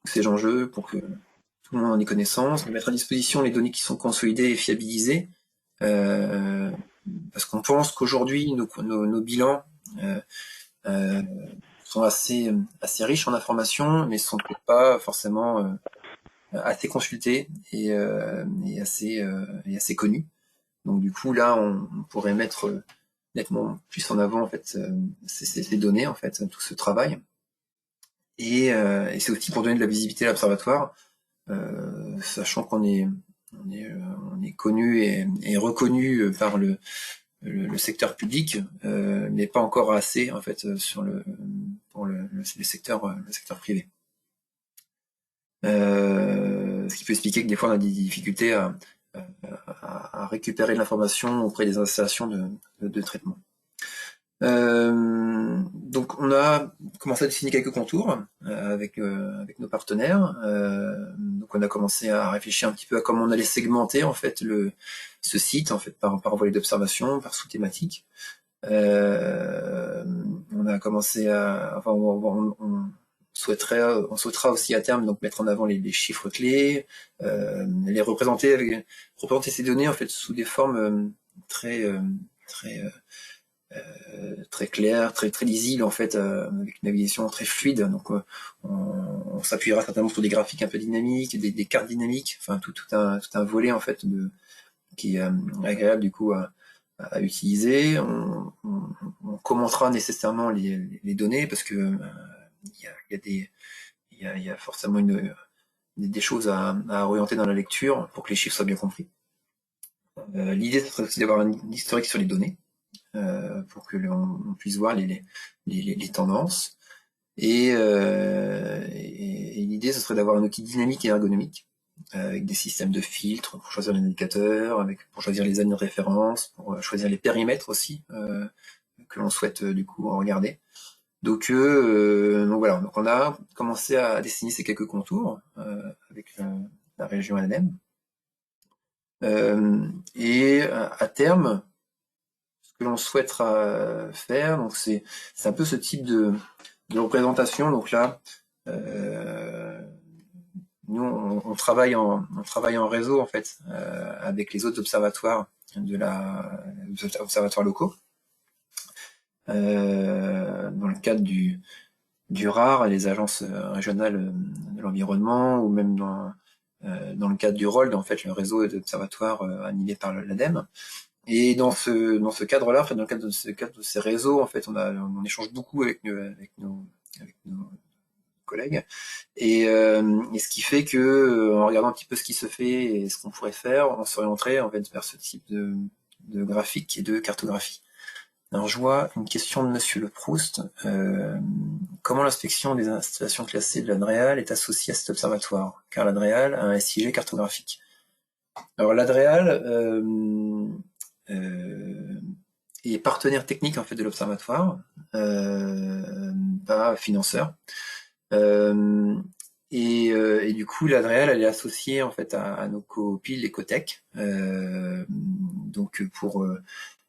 S1: tous ces enjeux pour que tout le monde en ait connaissance, de mettre à disposition les données qui sont consolidées et fiabilisées, parce qu'on pense qu'aujourd'hui nos bilans sont assez riches en informations, mais sont peut-être pas forcément assez consultés et assez connus. Donc du coup là, on pourrait mettre nettement plus en avant en fait ces données en fait, tout ce travail. Et c'est aussi pour donner de la visibilité à l'observatoire, sachant on est connu et reconnu par le secteur public, mais pas encore assez en fait pour le secteur privé. Ce qui peut expliquer que des fois on a des difficultés à récupérer de l'information auprès des installations de traitement. Donc on a commencé à dessiner quelques contours avec nos partenaires. Donc on a commencé à réfléchir un petit peu à comment on allait segmenter en fait ce site en fait par volet d'observation, par sous-thématique. On a commencé on souhaitera aussi à terme donc mettre en avant les chiffres clés, les représenter ces données en fait sous des formes très très claires, très très lisibles en fait, avec une navigation très fluide. Donc on s'appuiera certainement sur des graphiques un peu dynamiques, des cartes dynamiques, enfin tout un volet en fait qui est agréable du coup à utiliser. On commentera nécessairement les données parce que il y a forcément des choses à orienter dans la lecture pour que les chiffres soient bien compris. L'idée serait aussi d'avoir un historique sur les données pour que l'on puisse voir les tendances. Et l'idée ce serait d'avoir un outil dynamique et ergonomique avec des systèmes de filtres pour choisir les indicateurs, pour choisir les années de référence, pour choisir les périmètres aussi que l'on souhaite du coup regarder. Donc voilà, donc on a commencé à dessiner ces quelques contours avec la région elle-même. Et à terme, ce que l'on souhaitera faire, donc c'est un peu ce type de représentation. Donc là, nous on travaille en réseau en fait avec les autres observatoires observatoires locaux. Dans le cadre du RAR et les agences régionales de l'environnement, ou même dans le cadre du ROLD, en fait, le réseau d'observatoires animé par l'ADEME. Et dans ce cadre-là, en fait, dans le cadre de ces réseaux, en fait, on échange beaucoup avec nos collègues. Et ce qui fait que, en regardant un petit peu ce qui se fait et ce qu'on pourrait faire, on s'orienterait en fait vers ce type de graphique et de cartographie. Alors je vois une question de Monsieur Le Proust. Comment l'inspection des installations classées de l'ADREAL est associée à cet observatoire? Car l'ADREAL a un SIG cartographique. Alors l'ADREAL est partenaire technique en fait de l'observatoire, pas financeur. Et du coup, l'Adréal, elle est associée en fait à nos copiles Ecotech, donc pour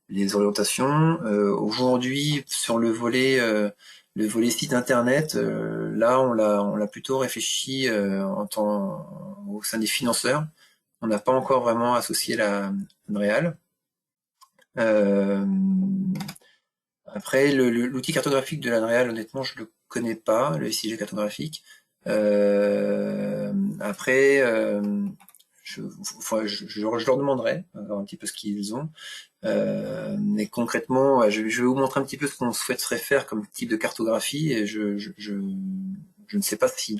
S1: les orientations. Aujourd'hui, sur le volet site internet, là, on l'a plutôt réfléchi au sein des financeurs. On n'a pas encore vraiment associé l'Adréal. Après, l'outil cartographique de l'Adréal, honnêtement, je le connais pas, le SIG cartographique. Après, je leur demanderai un petit peu ce qu'ils ont. Mais concrètement, ouais, je vais vous montrer un petit peu ce qu'on souhaiterait faire comme type de cartographie. Et je ne sais pas si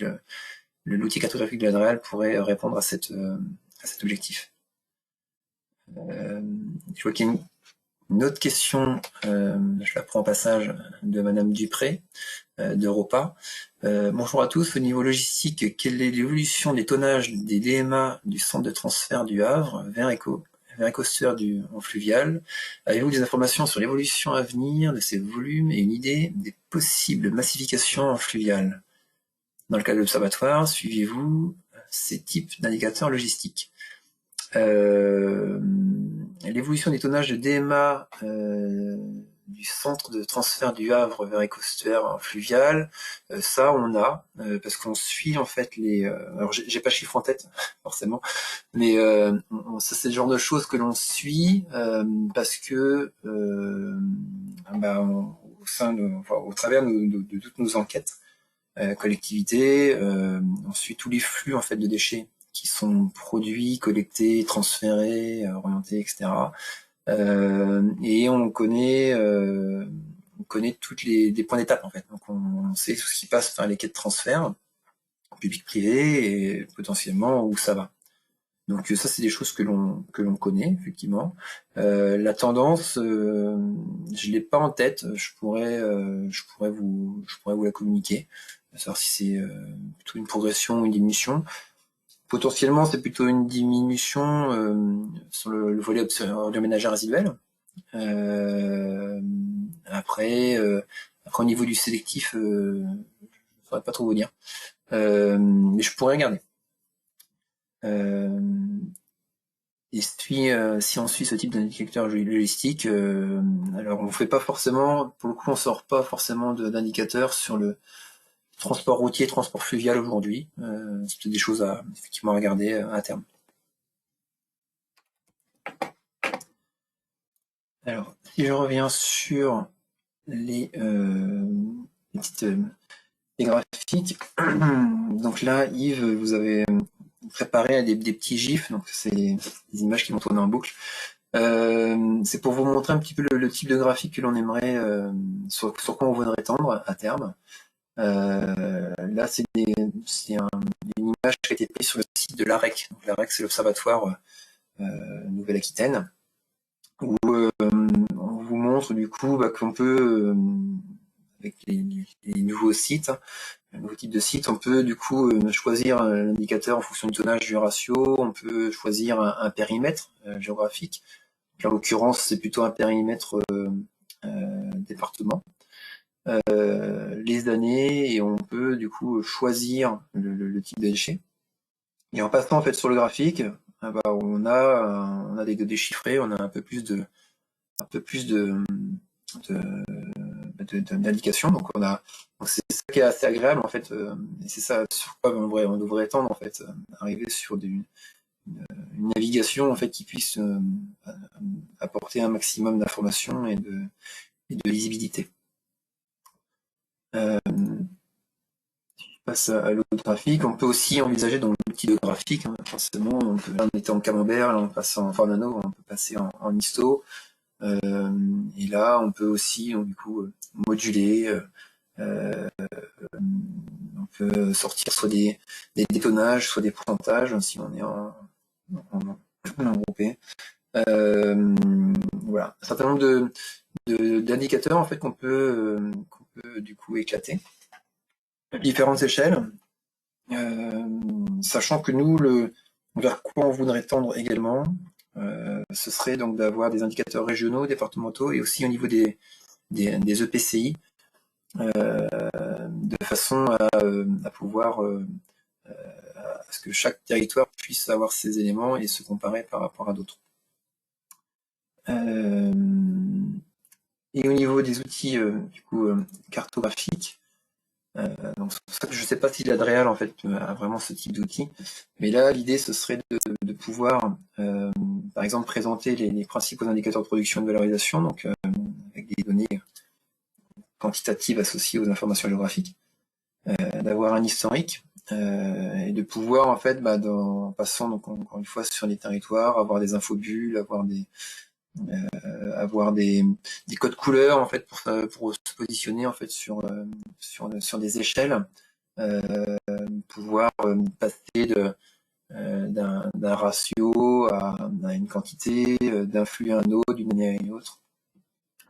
S1: l'outil cartographique de l'Adréal pourrait répondre à cet objectif. Je vois qu'il y a une autre question, je la prends en passage, de Madame Dupré, d'Europa. Bonjour à tous. Au niveau logistique, quelle est l'évolution des tonnages des DMA du centre de transfert du Havre vers EcoSter en fluvial? Avez-vous des informations sur l'évolution à venir de ces volumes et une idée des possibles massifications en fluvial? Dans le cas de l'observatoire, suivez-vous ces types d'indicateurs logistiques? L'évolution des tonnages de DMA du centre de transfert du Havre vers EcoSter en fluvial, ça on a, parce qu'on suit en fait alors j'ai pas le chiffre en tête forcément, mais ça c'est le genre de choses que l'on suit parce que au travers de toutes nos enquêtes collectivités, on suit tous les flux en fait de déchets qui sont produits, collectés, transférés, orientés, etc. Et on connaît toutes les points d'étape en fait. Donc on sait tout ce qui passe par les quais de transfert, public-privé, et potentiellement où ça va. Donc ça c'est des choses que l'on connaît effectivement. La tendance, je l'ai pas en tête. Je pourrais vous la communiquer, savoir si c'est plutôt une progression ou une diminution. Potentiellement, c'est plutôt une diminution sur le volet audioménagère résiduel. Après, au niveau du sélectif, je ne saurais pas trop vous dire. Mais je pourrais regarder. Et si on suit ce type d'indicateur logistique, alors on fait pas forcément, pour le coup, on sort pas forcément d'indicateurs sur le transport routier, transport fluvial aujourd'hui. C'est peut-être des choses à effectivement regarder à terme. Alors, si je reviens sur les petites les graphiques, donc là, Yves, vous avez préparé des petits gifs, donc c'est des images qui vont tourner en boucle. C'est pour vous montrer un petit peu le type de graphique que l'on aimerait, sur quoi on voudrait tendre à terme. Là, c'est une image qui a été prise sur le site de l'AREC. Donc l'AREC, c'est l'Observatoire Nouvelle-Aquitaine, où on vous montre du coup qu'on peut, avec les nouveaux sites, un nouveau type de site, on peut du coup choisir l'indicateur en fonction du tonnage, du ratio, on peut choisir un périmètre géographique. En l'occurrence, c'est plutôt un périmètre département. Les années, et on peut du coup choisir le type de déchet. Et en passant en fait sur le graphique, on a des données chiffrées, on a un peu plus d'indications. Donc c'est ça qui est assez agréable en fait, et c'est ça sur quoi on devrait tendre en fait, arriver sur une navigation en fait qui puisse apporter un maximum d'informations et de visibilité. Je passe à l'autre graphique. On peut aussi envisager dans l'outil de graphique, forcément, là on était en camembert, là on passe en format nano, on peut passer en histo. Et là, on peut aussi du coup moduler. On peut sortir soit des tonnages, soit des pourcentages si on est en groupé. Voilà, un certain nombre d'indicateurs en fait qu'on peut du coup éclater à différentes échelles, sachant que nous vers quoi on voudrait tendre également, ce serait donc d'avoir des indicateurs régionaux, départementaux et aussi au niveau des EPCI, de façon à pouvoir à ce que chaque territoire puisse avoir ces éléments et se comparer par rapport à d'autres. Et au niveau des outils cartographiques, donc c'est pour ça que je ne sais pas si l'Adréal en fait a vraiment ce type d'outil, mais là l'idée ce serait de pouvoir par exemple présenter les principaux indicateurs de production et de valorisation, donc avec des données quantitatives associées aux informations géographiques, d'avoir un historique et de pouvoir en fait en passant donc encore une fois sur les territoires avoir des infobulles, avoir des codes couleurs en fait pour se positionner en fait sur des échelles, pouvoir passer d'un ratio à une quantité, d'un flux à un autre, d'une année à une autre.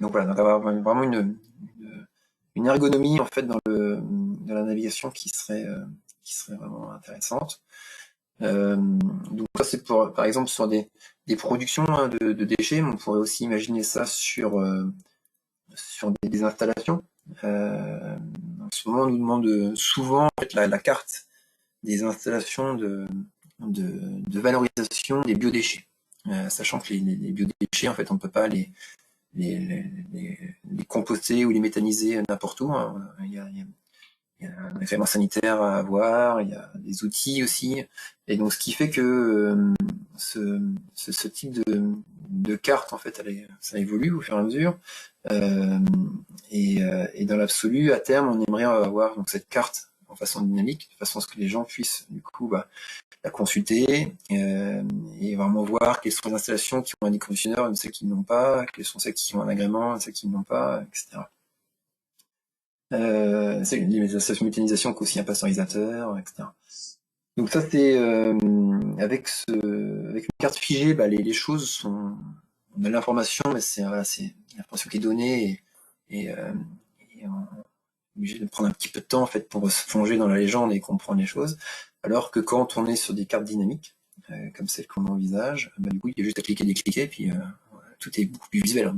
S1: Donc voilà, donc avoir vraiment une ergonomie en fait dans la navigation qui serait vraiment intéressante. Donc ça c'est pour par exemple sur des productions de déchets, mais on pourrait aussi imaginer ça sur des installations. En ce moment on nous demande souvent en fait, la carte des installations de valorisation des biodéchets. Sachant que les biodéchets en fait on ne peut pas les composter ou les méthaniser n'importe où, hein. Il y a un agrément sanitaire à avoir, il y a des outils aussi, et donc ce qui fait que ce type de carte en fait ça évolue au fur et à mesure, et dans l'absolu à terme on aimerait avoir donc cette carte en façon dynamique, de façon à ce que les gens puissent du coup la consulter et vraiment voir quelles sont les installations qui ont un déconditionneur, celles qui n'ont pas, quelles sont celles qui ont un agrément, celles qui n'ont pas, etc. C'est les installations de méthanisation qui aussi un pasteurisateur, etc. Donc ça c'est avec une carte figée, les choses sont, on a l'information, mais c'est l'information qui est donnée et on est obligé de prendre un petit peu de temps en fait pour se plonger dans la légende et comprendre les choses. Alors que quand on est sur des cartes dynamiques, comme celle qu'on envisage, du coup il y a juste à cliquer, décliquer, et puis tout est beaucoup plus visuel, hein,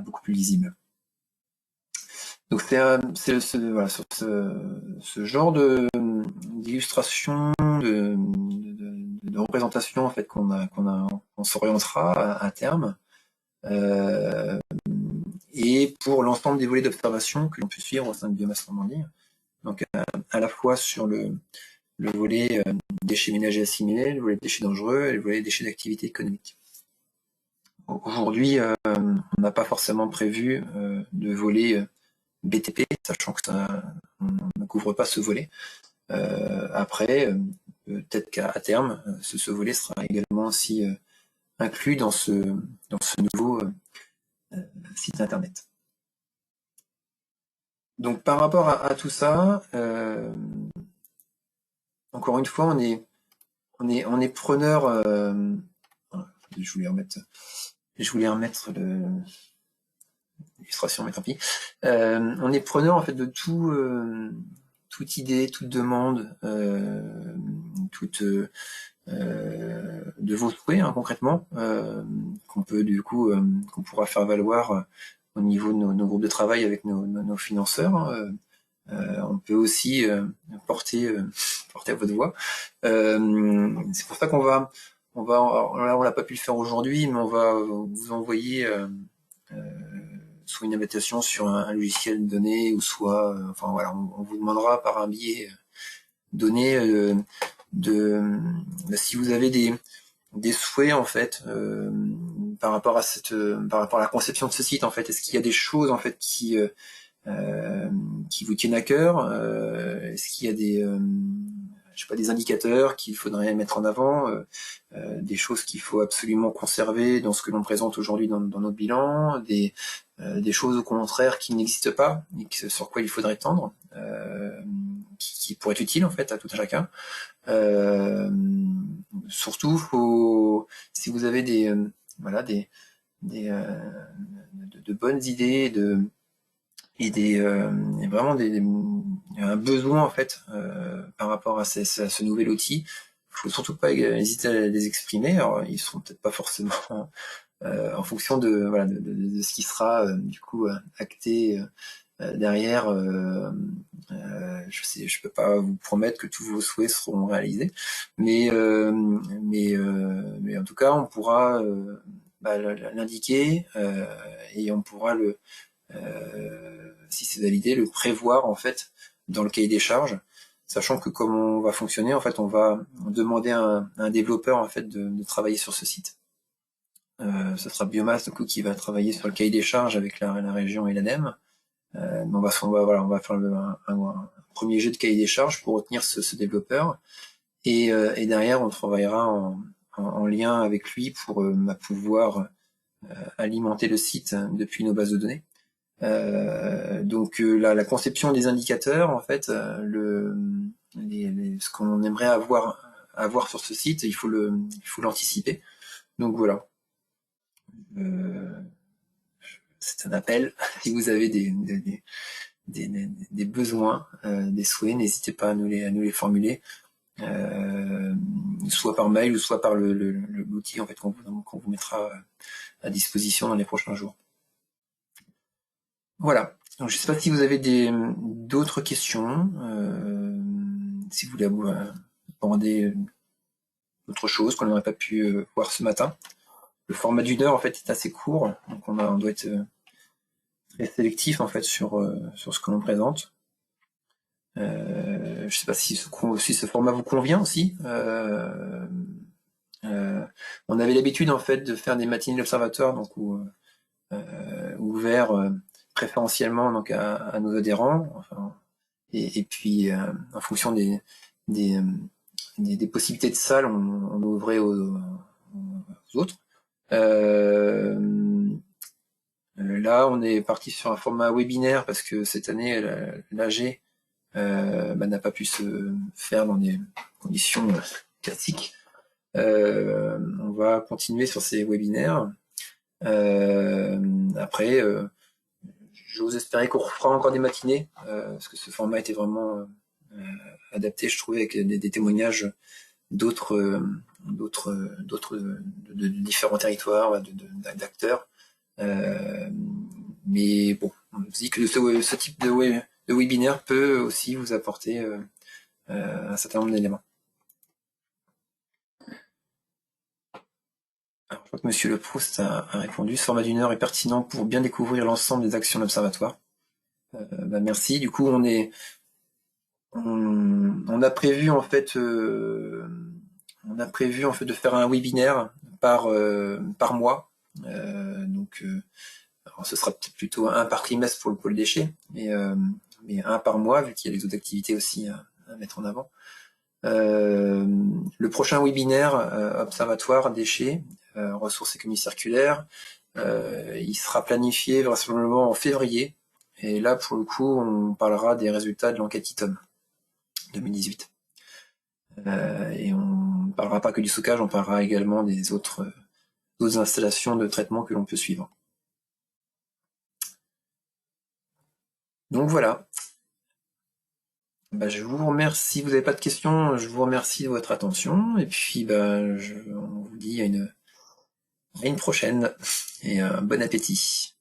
S1: beaucoup plus lisible. Donc c'est voilà, sur ce genre d'illustration, de représentation en fait qu'on s'orientera à terme, et pour l'ensemble des volets d'observation que l'on peut suivre au sein de Biomasse Normandie. Donc à la fois sur le volet déchets ménagers assimilés, le volet déchets dangereux et le volet déchets d'activité économique. Aujourd'hui, on n'a pas forcément prévu de volet BTP, sachant que on ne couvre pas ce volet. Après, peut-être qu'à terme, ce volet sera également aussi inclus dans ce nouveau site internet. Donc par rapport à tout ça, encore une fois, on est preneur. Je voulais remettre l'illustration, mais tant pis. On est preneur en fait de toute idée, toute demande, de vos souhaits hein, concrètement, qu'on peut du coup qu'on pourra faire valoir au niveau de nos groupes de travail avec nos financeurs. Hein, on peut aussi porter à votre voix. C'est pour ça on l'a pas pu le faire aujourd'hui, mais on va vous envoyer soit une invitation sur un logiciel donné, ou soit, enfin voilà, on vous demandera par un biais donné si vous avez des souhaits en fait par rapport à la conception de ce site en fait. Est-ce qu'il y a des choses en fait qui vous tiennent à cœur? Est-ce qu'il y a des indicateurs qu'il faudrait mettre en avant, des choses qu'il faut absolument conserver dans ce que l'on présente aujourd'hui dans notre bilan, des choses au contraire qui n'existent pas et sur quoi il faudrait tendre, qui pourraient être utiles en fait à tout un chacun. Surtout, si vous avez de bonnes idées et vraiment un besoin en fait par rapport à ce nouvel outil, faut surtout pas hésiter à les exprimer. Alors, ils seront peut-être pas forcément en fonction de, voilà, de ce qui sera du coup acté derrière. Je peux pas vous promettre que tous vos souhaits seront réalisés, mais en tout cas, on pourra l'indiquer et on pourra si c'est validé, le prévoir en fait dans le cahier des charges, sachant que comme on va fonctionner, en fait, on va demander à un développeur en fait de travailler sur ce site. Ce sera Biomass du coup qui va travailler sur le cahier des charges avec la région et l'ADEME. On va faire un premier jet de cahier des charges pour retenir ce développeur et derrière on travaillera en lien avec lui pour pouvoir alimenter le site depuis nos bases de données. Donc la conception des indicateurs, en fait, ce qu'on aimerait avoir sur ce site, il faut l'anticiper. Donc voilà. C'est un appel. Si vous avez des besoins, des souhaits, n'hésitez pas à nous les formuler, soit par mail ou soit par l'outil en fait qu'on vous mettra à disposition dans les prochains jours. Voilà. Donc, je ne sais pas si vous avez d'autres questions, si vous voulez aborder autre chose qu'on n'aurait pas pu voir ce matin. Le format d'1 heure en fait est assez court, donc on doit être très sélectif en fait sur ce que l'on présente. Je ne sais pas si ce format vous convient aussi. On avait l'habitude en fait de faire des matinées de l'observatoire, donc ouvert préférentiellement donc à nos adhérents, enfin, et puis en fonction des possibilités de salle, on ouvrait aux autres. Là, on est parti sur un format webinaire parce que cette année, l'AG n'a pas pu se faire dans des conditions classiques. On va continuer sur ces webinaires. Après, j'ose espérer qu'on refera encore des matinées, parce que ce format était vraiment adapté, je trouvais, avec des témoignages d'autres de différents territoires, d'acteurs. Mais bon, on se dit que ce type de webinaire peut aussi vous apporter un certain nombre d'éléments. Alors, je crois que Monsieur Le Proust a répondu. Ce format d'1 heure est pertinent pour bien découvrir l'ensemble des actions de l'observatoire. Merci. Du coup, on a prévu en fait, de faire un webinaire par mois. Donc, alors ce sera peut-être plutôt un par trimestre pour le pôle déchets, mais un par mois vu qu'il y a les autres activités aussi à mettre en avant. Le prochain webinaire observatoire déchets, ressources économiques circulaires, il sera planifié vraisemblablement en février. Et là, pour le coup, on parlera des résultats de l'enquête ITOM 2018. Et on ne parlera pas que du stockage, on parlera également des autres installations de traitement que l'on peut suivre. Donc voilà. Je vous remercie, vous n'avez pas de questions, je vous remercie de votre attention, et puis on vous dit à une prochaine, et bon appétit.